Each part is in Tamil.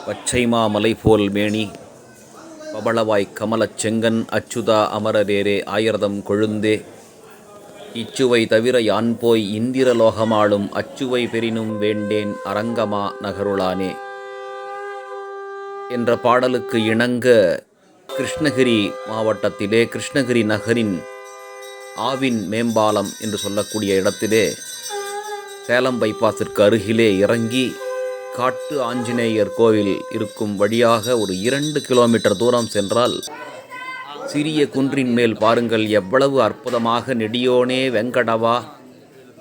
பச்சைமா மலை போல் மேனி பவளவாய் கமலச் செங்கன் அச்சுதா அமரரேரே ஆயிரதம் கொழுந்தே இச்சுவை தவிர யான் போய் இந்திரலோகமாளும் அச்சுவை பெறினும் வேண்டேன் அரங்கமா நகருளானே என்ற பாடலுக்கு இணங்க கிருஷ்ணகிரி மாவட்டத்திலே கிருஷ்ணகிரி நகரின் ஆவின் மேம்பாலம் என்று சொல்லக்கூடிய இடத்திலே சேலம் பைபாஸிற்கு அருகிலே இறங்கி காட்டு ஆஞ்சநேயர் கோவில் இருக்கும் வழியாக ஒரு 2 கிலோமீட்டர் தூரம் சென்றால் சிறிய குன்றின் மேல் பாருங்கள் எவ்வளவு அற்புதமாக நெடியோனே வெங்கடவா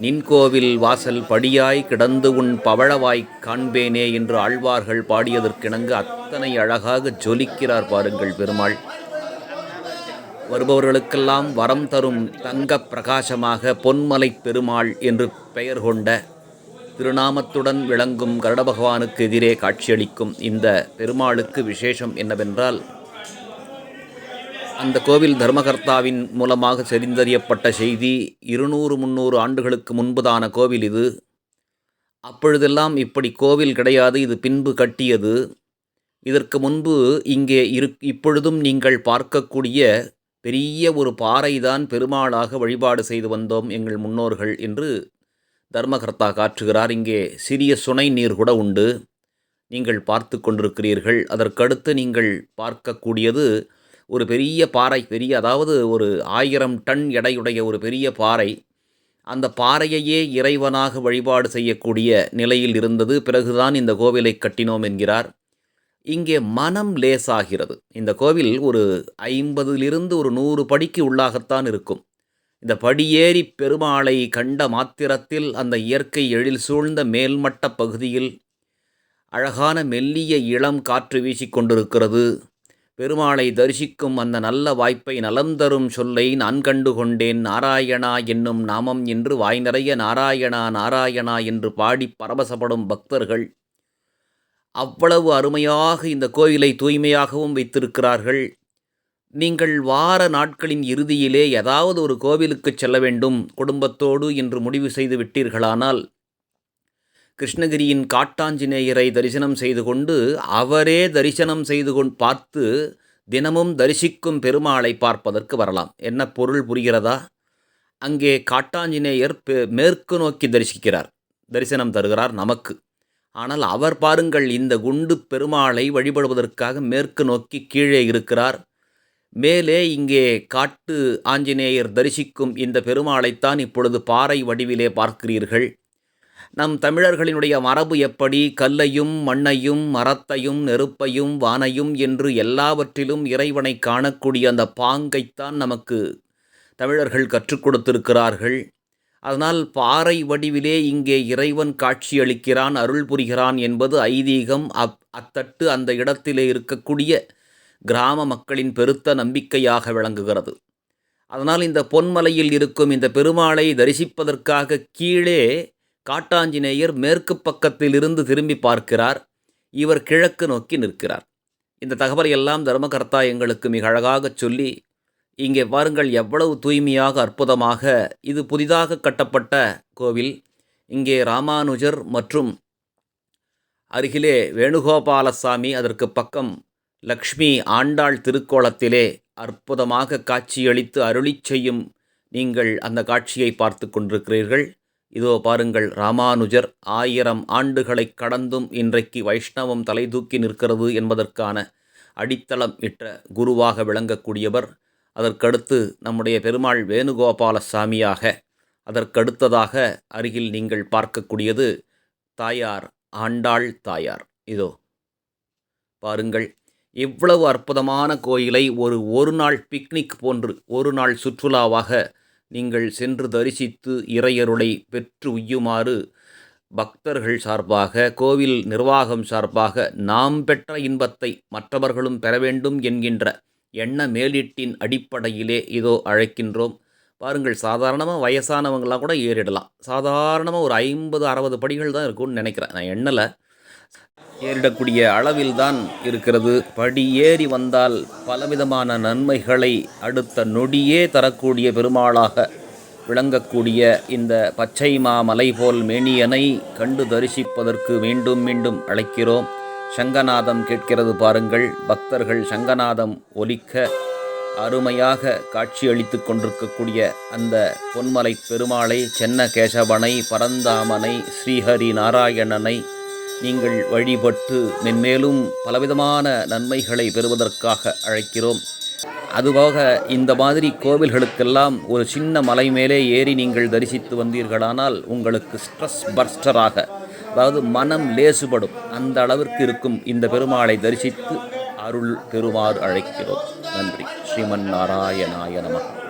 நின் கோவில் வாசல் படியாய் கிடந்து உன் பவழவாய் காண்பேனே என்று ஆழ்வார்கள் பாடியதற்கிணங்க அத்தனை அழகாக ஜொலிக்கிறார் பாருங்கள் பெருமாள். வருபவர்களுக்கெல்லாம் வரம் தரும் தங்க பிரகாசமாக பொன்மலை பெருமாள் என்று பெயர் கொண்ட திருநாமத்துடன் விளங்கும் கருட பகவானுக்கு எதிரே காட்சியளிக்கும் இந்த பெருமாளுக்கு விசேஷம் என்னவென்றால், அந்த கோவில் தர்மகர்த்தாவின் மூலமாக செறிந்தறியப்பட்ட செய்தி 200-300 ஆண்டுகளுக்கு முன்புதான கோவில் இது. அப்பொழுதெல்லாம் இப்படி கோவில் கிடையாது, இது பின்பு கட்டியது. இதற்கு முன்பு இங்கே இப்பொழுதும் நீங்கள் பார்க்கக்கூடிய பெரிய ஒரு பாறைதான் பெருமாளாக வழிபாடு செய்து வந்தோம் எங்கள் முன்னோர்கள் என்று தர்மகர்த்தா காட்டுகிறார். இங்கே சிறிய சுனை நீர் கூட உண்டு, நீங்கள் பார்த்து கொண்டிருக்கிறீர்கள். அதற்கடுத்து நீங்கள் பார்க்கக்கூடியது ஒரு பெரிய பாறை, அதாவது ஒரு 1000 டன் எடையுடைய ஒரு பெரிய பாறை. அந்த பாறையையே இறைவனாக வழிபாடு செய்யக்கூடிய நிலையில் இருந்தது. பிறகுதான் இந்த கோவிலை கட்டினோம் என்கிறார். இங்கே மனம் லேசாகிறது. இந்த கோவில் ஒரு 50லிருந்து ஒரு 100 படிக்கு உள்ளாகத்தான் இருக்கும். இந்த படியேறி பெருமாளை கண்ட மாத்திரத்தில் அந்த இயற்கை எழில் சூழ்ந்த மேல்மட்ட பகுதியில் அழகான மெல்லிய இளம் காற்று வீசிக்கொண்டிருக்கிறது. பெருமாளை தரிசிக்கும் அந்த நல்ல வாய்ப்பை, நலம் தரும் சொல்லை நான் கண்டு கொண்டேன் நாராயணா என்னும் நாமம் என்று வாய் நிறைய நாராயணா நாராயணா என்று பாடி பரவசப்படும் பக்தர்கள் அவ்வளவு அருமையாக இந்த கோயிலை தூய்மையாகவும் வைத்திருக்கிறார்கள். நீங்கள் வார நாட்களின் இறுதியிலே ஏதாவது ஒரு கோவிலுக்கு செல்ல வேண்டும் குடும்பத்தோடு என்று முடிவு செய்து விட்டீர்களானால், கிருஷ்ணகிரியின் காட்டாஞ்சநேயரை தரிசனம் செய்து கொண்டு அவரே தரிசனம் செய்து பார்த்து தினமும் தரிசிக்கும் பெருமாளை பார்ப்பதற்கு வரலாம். என்ன பொருள் புரிகிறதா? அங்கே காட்டாஞ்சநேயர் மேற்கு நோக்கி தரிசனம் தருகிறார் நமக்கு. ஆனால் அவர் பாருங்கள், இந்த குண்டு பெருமாளை வழிபடுவதற்காக மேற்கு நோக்கி கீழே இருக்கிறார். மேலே இங்கே காட்டு ஆஞ்சநேயர் தரிசிக்கும் இந்த பெருமாளைத்தான் இப்பொழுது பாறை வடிவிலே பார்க்கிறீர்கள். நம் தமிழர்களினுடைய மரபு எப்படி கல்லையும் மண்ணையும் மரத்தையும் நெருப்பையும் வானையும் என்று எல்லாவற்றிலும் இறைவனை காணக்கூடிய அந்த பாங்கைத்தான் நமக்கு தமிழர்கள் கற்றுக் கொடுத்திருக்கிறார்கள். அதனால் பாறை வடிவிலே இங்கே இறைவன் காட்சியளிக்கிறான், அருள் புரிகிறான் என்பது ஐதீகம். அத்தட்டு அந்த இடத்திலே இருக்கக்கூடிய கிராம மக்களின் பெருத்த நம்பிக்கையாக விளங்குகிறது. அதனால் இந்த பொன்மலையில் இருக்கும் இந்த பெருமாளை தரிசிப்பதற்காக கீழே காட்டாஞ்சநேயர் மேற்கு பக்கத்தில் இருந்து திரும்பி பார்க்கிறார், இவர் கிழக்கு நோக்கி நிற்கிறார். இந்த தகவலை எல்லாம் தர்மகர்த்தா எங்களுக்கு மிக அழகாக சொல்லி, இங்கே பாருங்கள் எவ்வளவு தூய்மையாக அற்புதமாக, இது புதிதாக கட்டப்பட்ட கோவில். இங்கே ராமானுஜர் மற்றும் அருகிலே வேணுகோபாலசாமி, அதற்கு பக்கம் லக்ஷ்மி ஆண்டாள் திருக்கோலத்திலே அற்புதமாக காட்சியளித்து அருளி செய்யும் நீங்கள் அந்த காட்சியை பார்த்து கொண்டிருக்கிறீர்கள். இதோ பாருங்கள், ராமானுஜர் 1000 ஆண்டுகளை கடந்தும் இன்றைக்கு வைஷ்ணவம் தலை தூக்கி நிற்கிறது என்பதற்கான அடித்தளம் இட்ட குருவாக விளங்கக்கூடியவர். அதற்கடுத்து நம்முடைய பெருமாள் வேணுகோபாலசாமியாக, அதற்கடுத்ததாக அருகில் நீங்கள் பார்க்கக்கூடியது தாயார் ஆண்டாள் தாயார். இதோ பாருங்கள், இவ்வளவு அற்புதமான கோயிலை ஒரு நாள் பிக்னிக் போன்று, ஒரு நாள் சுற்றுலாவாக நீங்கள் சென்று தரிசித்து இறையருளை பெற்று உய்யுமாறு பக்தர்கள் சார்பாக, கோவில் நிர்வாகம் சார்பாக நாம் பெற்ற இன்பத்தை மற்றவர்களும் பெற வேண்டும் என்கின்ற எண்ண மேலீட்டின் அடிப்படையிலே இதோ அழைக்கின்றோம். பாருங்கள், சாதாரணமாக வயசானவங்களாம் கூட ஏறிடலாம். சாதாரணமாக ஒரு 50-60 படிகள் தான் இருக்கும்னு நினைக்கிறேன், நான் எண்ணலை. ஏறிடக்கூடிய அளவில் தான் இருக்கிறது. படி ஏறி வந்தால் பலவிதமான நன்மைகளை அடுத்த நொடியே தரக்கூடிய பெருமாளாக விளங்கக்கூடிய இந்த பச்சை மாமலை போல் மேனியனை கண்டு தரிசிப்பதற்கு மீண்டும் மீண்டும் அழைக்கிறோம். சங்கநாதம் கேட்கிறது பாருங்கள். பக்தர்கள் சங்கநாதம் ஒலிக்க அருமையாக காட்சியளித்து கொண்டிருக்கக்கூடிய அந்த பொன்மலை பெருமாளை, சென்ன கேசவனை, பரந்தாமனை, ஸ்ரீஹரி நாராயணனை நீங்கள் வழிபட்டு மென்மேலும் பலவிதமான நன்மைகளை பெறுவதற்காக அழைக்கிறோம். அதுபோக இந்த மாதிரி கோவில்களுக்கெல்லாம் ஒரு சின்ன மலை மேலே ஏறி நீங்கள் தரிசித்து வந்தீர்களானால் உங்களுக்கு ஸ்ட்ரெஸ் பர்ஸ்டராக, அதாவது மனம் லேசுபடும், அந்த அளவிற்கு இருக்கும் இந்த பெருமாளை தரிசித்து அருள் பெறுமாறு அழைக்கிறோம். நன்றி. ஸ்ரீமன் நாராயணாய நமः.